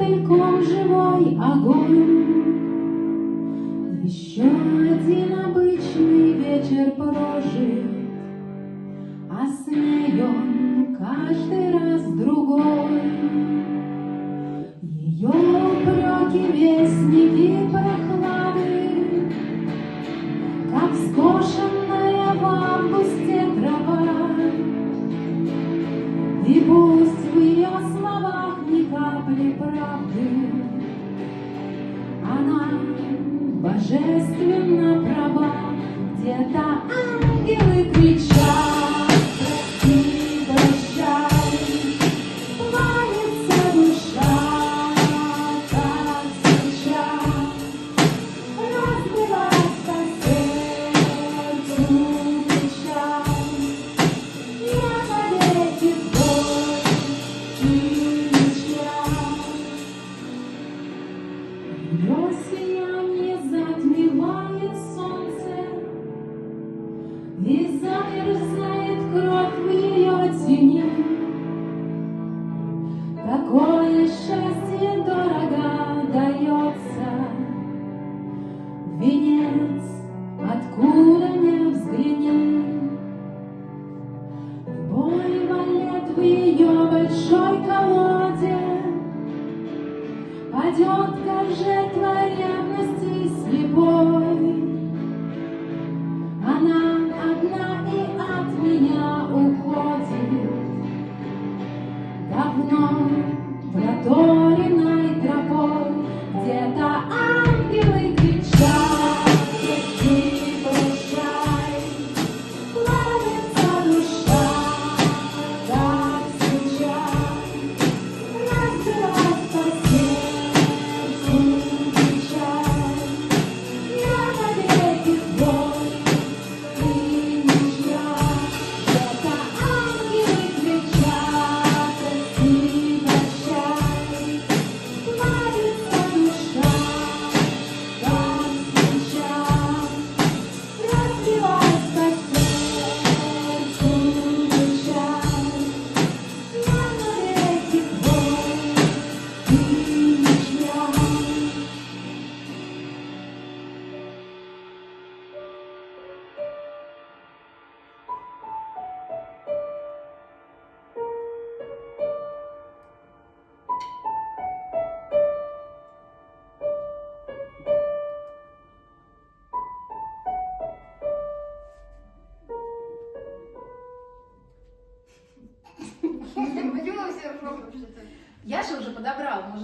мотыльком живой огонь. Еще один обычный вечер прожит, а с ней он каждый раз другой. Ее упреки, вестники прохлады, как скошенная в августе трава. И пусть в ее словах ни капли правды, она божественно права. Где-то ангелы кричат: прости, прощай, плавится душа, как свеча, разлилась по сердцу печаль. Я навеки боль и мечтаю. Ее сияние затмевает солнце, и замерзает кровь в ее тени. Такое счастье дорого дается, венец, откуда не взгляни. Боль валет в ее большой колоде, падет, как жертва ревности слепой. Она одна и от меня уходит, давно проторенной тропой. Где-то ангелы кричат: прости, прощай, плавится душа, как свеча, разлилась по сердцу печаль. Я навеки боль и мечтаю. Где-то ангелы кричат: прости, прощай, плавится душа, как свеча, разлилась по сердцу печаль. Я навеки боль и мечтаю. Почему все ржем вообще-то? Я же уже подобрала, мы же